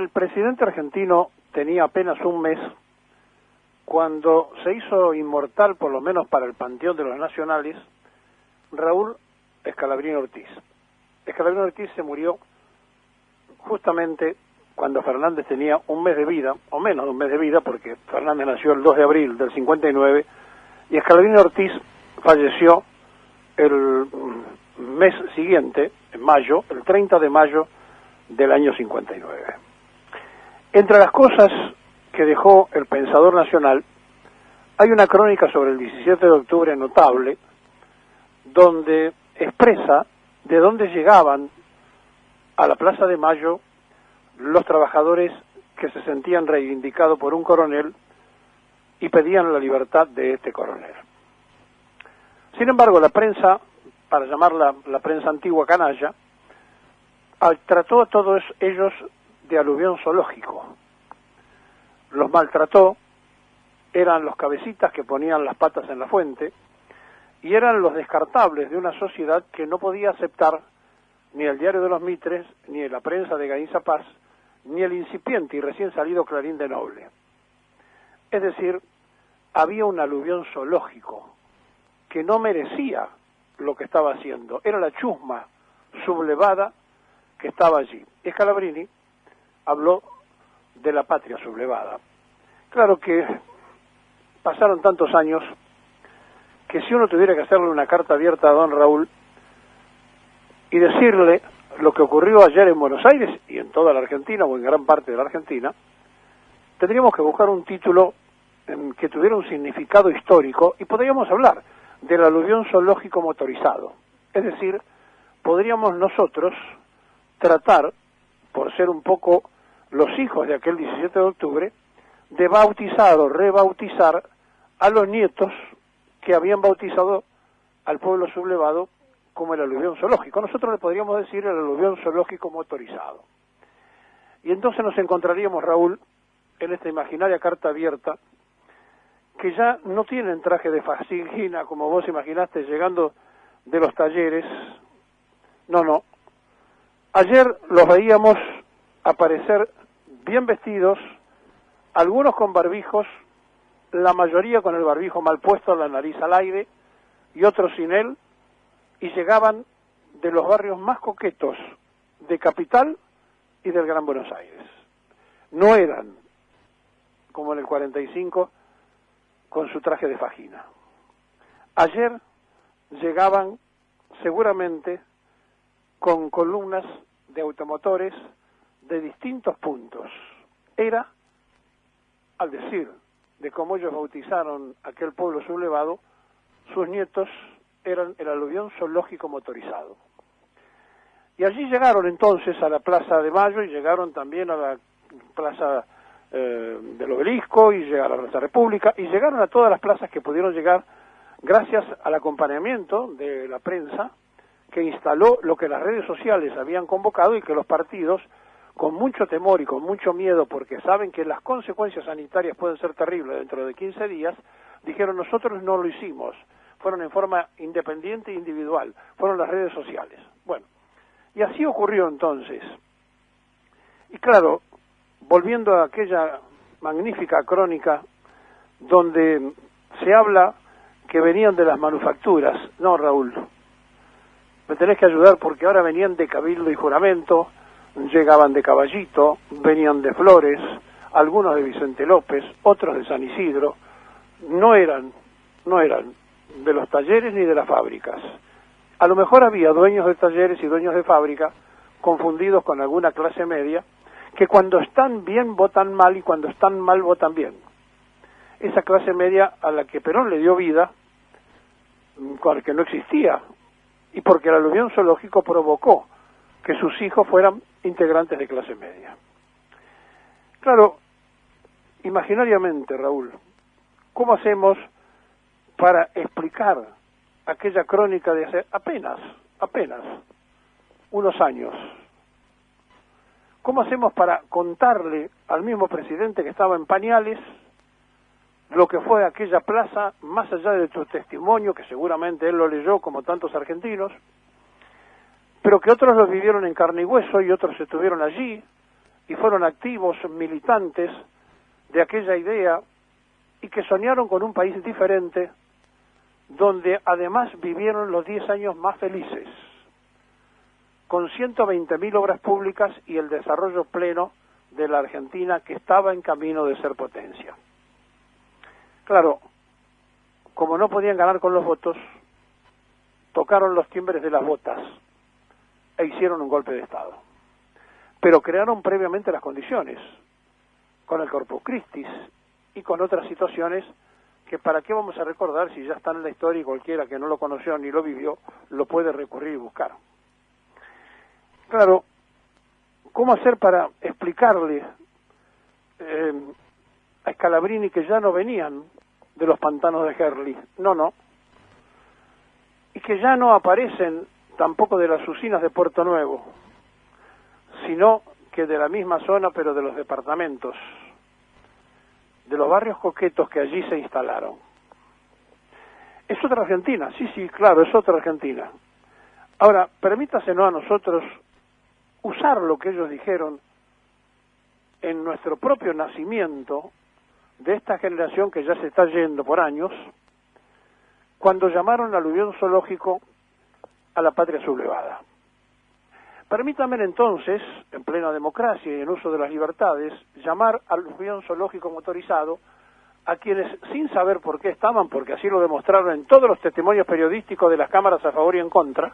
El presidente argentino tenía apenas un mes cuando se hizo inmortal, por lo menos para el panteón de los nacionales, Raúl Scalabrini Ortiz. Scalabrini Ortiz se murió justamente cuando Fernández tenía un mes de vida, o menos de un mes de vida, porque Fernández nació el 2 de abril del 59, y Scalabrini Ortiz falleció el mes siguiente, en mayo, el 30 de mayo del año 59. Entre las cosas que dejó el pensador nacional, hay una crónica sobre el 17 de octubre notable, donde expresa de dónde llegaban a la Plaza de Mayo los trabajadores que se sentían reivindicados por un coronel y pedían la libertad de este coronel. Sin embargo, la prensa, para llamarla la prensa antigua canalla, trató a todos ellos de aluvión zoológico. Los maltrató, eran los cabecitas que ponían las patas en la fuente, y eran los descartables de una sociedad que no podía aceptar ni el Diario de los Mitres, ni la prensa de Gainza Paz, ni el incipiente y recién salido Clarín de Noble. Es decir, había un aluvión zoológico que no merecía lo que estaba haciendo. Era la chusma sublevada que estaba allí. Scalabrini habló de la patria sublevada. Claro que pasaron tantos años que si uno tuviera que hacerle una carta abierta a don Raúl y decirle lo que ocurrió ayer en Buenos Aires y en toda la Argentina o en gran parte de la Argentina, tendríamos que buscar un título que tuviera un significado histórico y podríamos hablar del aluvión zoológico motorizado. Es decir, podríamos nosotros tratar, por ser un poco los hijos de aquel 17 de octubre, de bautizar o rebautizar a los nietos que habían bautizado al pueblo sublevado como el aluvión zoológico. Nosotros le podríamos decir el aluvión zoológico motorizado. Y entonces nos encontraríamos, Raúl, en esta imaginaria carta abierta, que ya no tienen traje de fasigina, como vos imaginaste, llegando de los talleres. No. Ayer los veíamos aparecer bien vestidos, algunos con barbijos, la mayoría con el barbijo mal puesto, la nariz al aire, y otros sin él, y llegaban de los barrios más coquetos de Capital y del Gran Buenos Aires. No eran, como en el 45, con su traje de fajina. Ayer llegaban seguramente con columnas de automotores de distintos puntos. Era, al decir de cómo ellos bautizaron aquel pueblo sublevado, sus nietos eran el aluvión zoológico motorizado. Y allí llegaron entonces a la Plaza de Mayo y llegaron también a la Plaza del Obelisco y llegaron a la República y llegaron a todas las plazas que pudieron llegar gracias al acompañamiento de la prensa que instaló lo que las redes sociales habían convocado y que los partidos, con mucho temor y con mucho miedo, porque saben que las consecuencias sanitarias pueden ser terribles dentro de 15 días, dijeron nosotros no lo hicimos, fueron en forma independiente e individual, fueron las redes sociales. Bueno, y así ocurrió entonces. Y claro, volviendo a aquella magnífica crónica donde se habla que venían de las manufacturas, no, Raúl, me tenés que ayudar porque ahora venían de Cabildo y Juramento, llegaban de Caballito, venían de Flores, algunos de Vicente López, otros de San Isidro, no eran de los talleres ni de las fábricas. A lo mejor había dueños de talleres y dueños de fábrica confundidos con alguna clase media, que cuando están bien votan mal y cuando están mal votan bien. Esa clase media a la que Perón le dio vida, que no existía, y porque el aluvión zoológico provocó que sus hijos fueran integrantes de clase media. Claro, imaginariamente, Raúl, ¿cómo hacemos para explicar aquella crónica de hace apenas unos años? ¿Cómo hacemos para contarle al mismo presidente que estaba en pañales lo que fue aquella plaza, más allá de tu testimonio, que seguramente él lo leyó como tantos argentinos, pero que otros lo vivieron en carne y hueso y otros estuvieron allí, y fueron activos militantes de aquella idea y que soñaron con un país diferente, donde además vivieron los 10 años más felices, con 120.000 obras públicas y el desarrollo pleno de la Argentina, que estaba en camino de ser potencia. Claro, como no podían ganar con los votos, tocaron los timbres de las botas e hicieron un golpe de Estado. Pero crearon previamente las condiciones, con el Corpus Christi y con otras situaciones que para qué vamos a recordar si ya están en la historia y cualquiera que no lo conoció ni lo vivió lo puede recurrir y buscar. Claro, ¿cómo hacer para explicarle a Scalabrini que ya no venían de los pantanos de Herli? No. Y que ya no aparecen tampoco de las usinas de Puerto Nuevo, sino que de la misma zona, pero de los departamentos, de los barrios coquetos que allí se instalaron. Es otra Argentina, sí, claro, es otra Argentina. Ahora, permítasenos a nosotros usar lo que ellos dijeron en nuestro propio nacimiento de esta generación que ya se está yendo por años, cuando llamaron aluvión zoológico a la patria sublevada. Permítanme entonces, en plena democracia y en uso de las libertades, llamar aluvión zoológico motorizado a quienes, sin saber por qué estaban, porque así lo demostraron en todos los testimonios periodísticos de las cámaras a favor y en contra,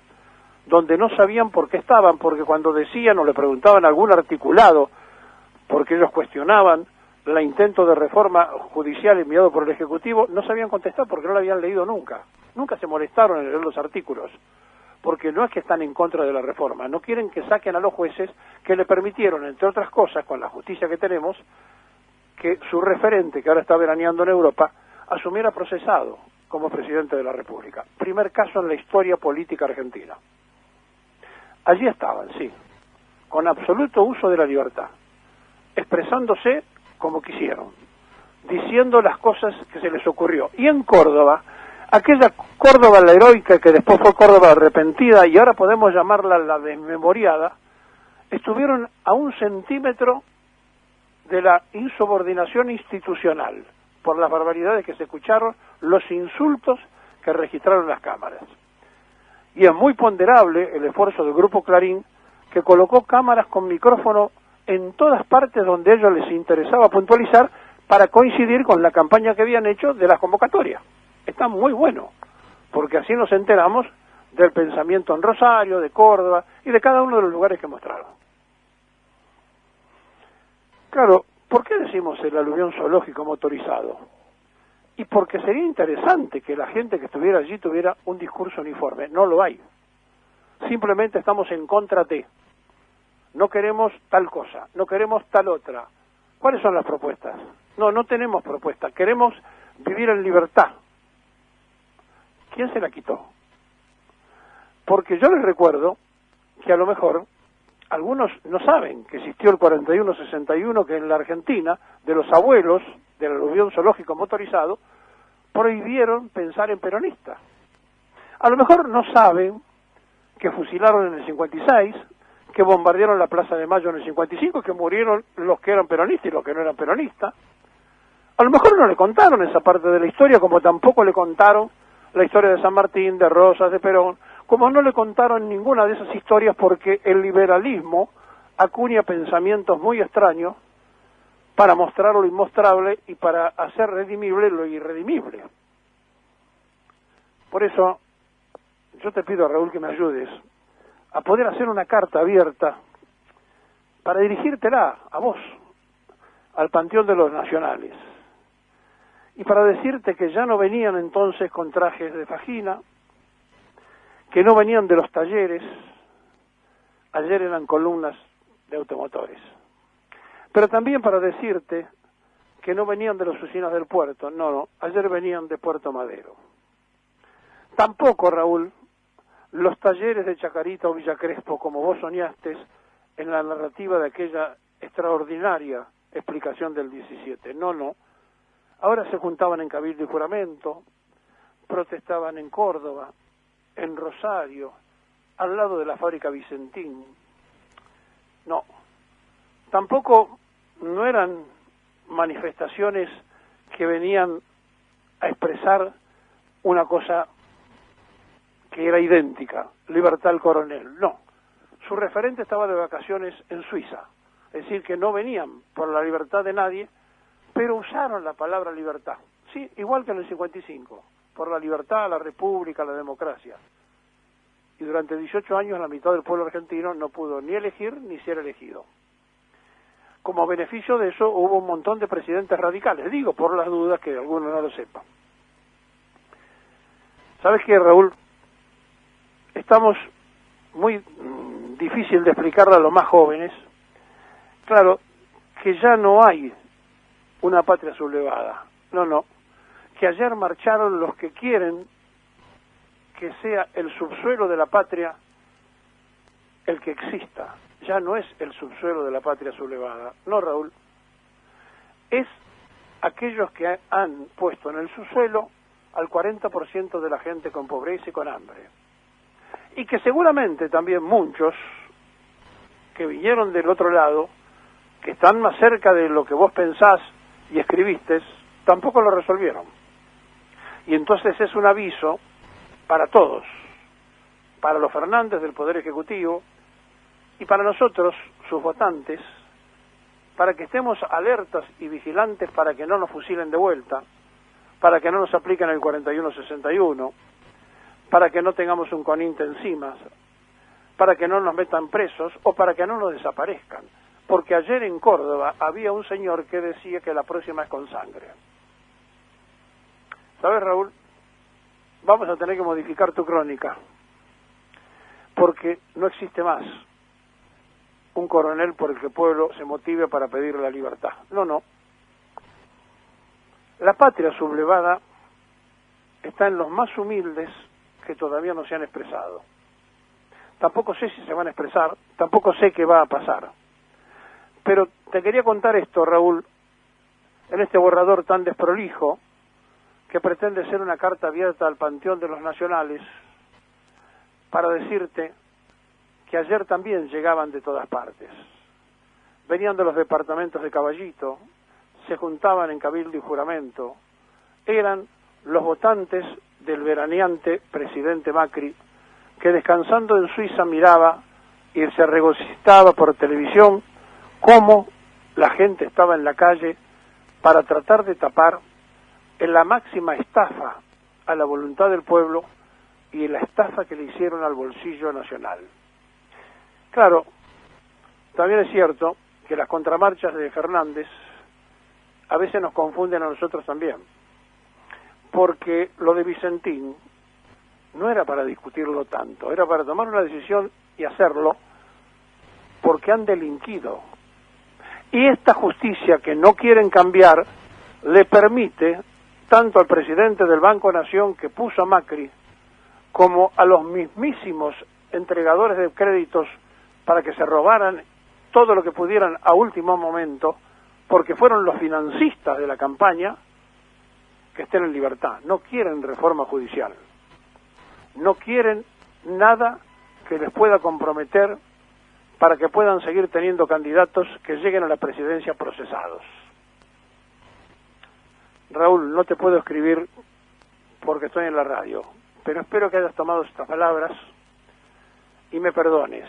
donde no sabían por qué estaban, porque cuando decían o le preguntaban a algún articulado, porque ellos cuestionaban el intento de reforma judicial enviado por el Ejecutivo, no sabían contestar porque no lo habían leído nunca. Nunca se molestaron en leer los artículos, porque no es que están en contra de la reforma, no quieren que saquen a los jueces que le permitieron, entre otras cosas, con la justicia que tenemos, que su referente, que ahora está veraneando en Europa, asumiera procesado como presidente de la República. Primer caso en la historia política argentina. Allí estaban, sí, con absoluto uso de la libertad, expresándose como quisieron, diciendo las cosas que se les ocurrió. Y en Córdoba, aquella Córdoba la heroica, que después fue Córdoba arrepentida y ahora podemos llamarla la desmemoriada, estuvieron a 1 centímetro de la insubordinación institucional por las barbaridades que se escucharon, los insultos que registraron las cámaras. Y es muy ponderable el esfuerzo del Grupo Clarín, que colocó cámaras con micrófono en todas partes donde a ellos les interesaba puntualizar para coincidir con la campaña que habían hecho de las convocatorias. Está muy bueno, porque así nos enteramos del pensamiento en Rosario, de Córdoba y de cada uno de los lugares que mostraron. Claro, ¿por qué decimos el aluvión zoológico motorizado? Y porque sería interesante que la gente que estuviera allí tuviera un discurso uniforme. No lo hay. Simplemente estamos en contra de. No queremos tal cosa, no queremos tal otra. ¿Cuáles son las propuestas? No tenemos propuesta. Queremos vivir en libertad. ¿Quién se la quitó? Porque yo les recuerdo que a lo mejor algunos no saben que existió el 41-61, que en la Argentina, de los abuelos del aluvión zoológico motorizado, prohibieron pensar en peronista. A lo mejor no saben que fusilaron en el 56, que bombardearon la Plaza de Mayo en el 55, que murieron los que eran peronistas y los que no eran peronistas. A lo mejor no le contaron esa parte de la historia, como tampoco le contaron la historia de San Martín, de Rosas, de Perón, como no le contaron ninguna de esas historias, porque el liberalismo acuña pensamientos muy extraños para mostrar lo inmostrable y para hacer redimible lo irredimible. Por eso, yo te pido, Raúl, que me ayudes a poder hacer una carta abierta para dirigírtela a vos, al Panteón de los Nacionales, y para decirte que ya no venían entonces con trajes de fajina, que no venían de los talleres, ayer eran columnas de automotores, pero también para decirte que no venían de las usinas del puerto, no, ayer venían de Puerto Madero. Tampoco, Raúl, los talleres de Chacarita o Villa Crespo, como vos soñaste en la narrativa de aquella extraordinaria explicación del 17. No. Ahora se juntaban en Cabildo y Juramento, protestaban en Córdoba, en Rosario, al lado de la fábrica Vicentín. No. Tampoco no eran manifestaciones que venían a expresar una cosa que era idéntica, libertad al coronel, no. Su referente estaba de vacaciones en Suiza, es decir, que no venían por la libertad de nadie, pero usaron la palabra libertad, sí, igual que en el 55, por la libertad, la república, la democracia. Y durante 18 años la mitad del pueblo argentino no pudo ni elegir ni ser elegido. Como beneficio de eso hubo un montón de presidentes radicales, digo por las dudas que alguno no lo sepa. ¿Sabes qué, Raúl? Estamos muy difícil de explicarle a los más jóvenes, claro, que ya no hay una patria sublevada, no, que ayer marcharon los que quieren que sea el subsuelo de la patria el que exista, ya no es el subsuelo de la patria sublevada, no, Raúl, es aquellos que han puesto en el subsuelo al 40% de la gente con pobreza y con hambre. Y que seguramente también muchos que vinieron del otro lado, que están más cerca de lo que vos pensás y escribiste, tampoco lo resolvieron. Y entonces es un aviso para todos, para los Fernández del Poder Ejecutivo y para nosotros, sus votantes, para que estemos alertas y vigilantes para que no nos fusilen de vuelta, para que no nos apliquen el 41-61, para que no tengamos un CONINTE encima, para que no nos metan presos o para que no nos desaparezcan. Porque ayer en Córdoba había un señor que decía que la próxima es con sangre. ¿Sabes, Raúl? Vamos a tener que modificar tu crónica, porque no existe más un coronel por el que el pueblo se motive para pedir la libertad. No. La patria sublevada está en los más humildes que todavía no se han expresado. Tampoco sé si se van a expresar, tampoco sé qué va a pasar. Pero te quería contar esto, Raúl, en este borrador tan desprolijo, que pretende ser una carta abierta al panteón de los nacionales, para decirte que ayer también llegaban de todas partes. Venían de los departamentos de Caballito, se juntaban en cabildo y juramento, eran los votantes del veraneante presidente Macri, que descansando en Suiza miraba y se regocijaba por televisión cómo la gente estaba en la calle para tratar de tapar en la máxima estafa a la voluntad del pueblo y en la estafa que le hicieron al bolsillo nacional. Claro, también es cierto que las contramarchas de Fernández a veces nos confunden a nosotros también, porque lo de Vicentín no era para discutirlo tanto, era para tomar una decisión y hacerlo porque han delinquido. Y esta justicia que no quieren cambiar le permite tanto al presidente del Banco Nación que puso a Macri como a los mismísimos entregadores de créditos para que se robaran todo lo que pudieran a último momento, porque fueron los financistas de la campaña, que estén en libertad. No quieren reforma judicial, no quieren nada que les pueda comprometer para que puedan seguir teniendo candidatos que lleguen a la presidencia procesados. Raúl, no te puedo escribir porque estoy en la radio, pero espero que hayas tomado estas palabras y me perdones.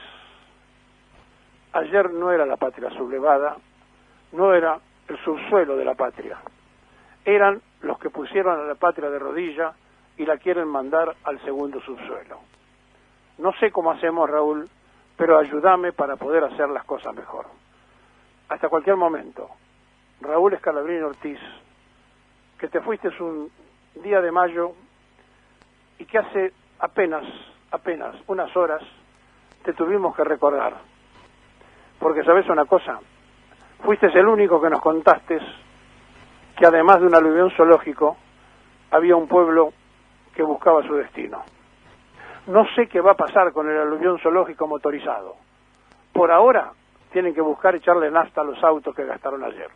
Ayer no era la patria sublevada, no era el subsuelo de la patria, eran los que pusieron a la patria de rodilla y la quieren mandar al segundo subsuelo. No sé cómo hacemos, Raúl, pero ayúdame para poder hacer las cosas mejor. Hasta cualquier momento. Raúl Scalabrini Ortiz, que te fuiste un día de mayo y que hace apenas unas horas te tuvimos que recordar. Porque sabes una cosa, fuiste el único que nos contaste que además de un aluvión zoológico, había un pueblo que buscaba su destino. No sé qué va a pasar con el aluvión zoológico motorizado. Por ahora tienen que buscar echarle nafta a los autos que gastaron ayer.